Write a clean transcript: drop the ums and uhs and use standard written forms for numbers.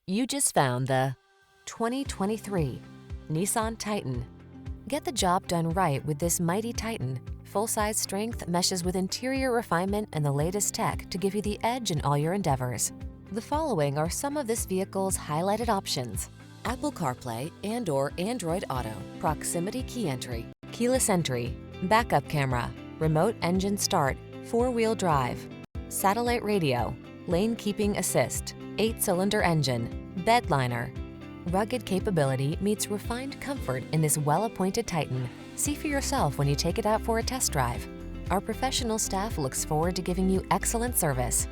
You just found the 2023 Nissan Titan. Get the job done right with this mighty Titan. Full-size strength meshes with interior refinement and the latest tech to give you the edge in all your endeavors. The following are some of this vehicle's highlighted options: Apple CarPlay and/or Android Auto, proximity key entry, keyless entry, backup camera, remote engine start, 4-wheel drive, satellite radio, lane keeping assist, 8-cylinder engine, Bedliner. Rugged capability meets refined comfort in this well-appointed Titan. See for yourself when you take it out for a test drive. Our professional staff looks forward to giving you excellent service.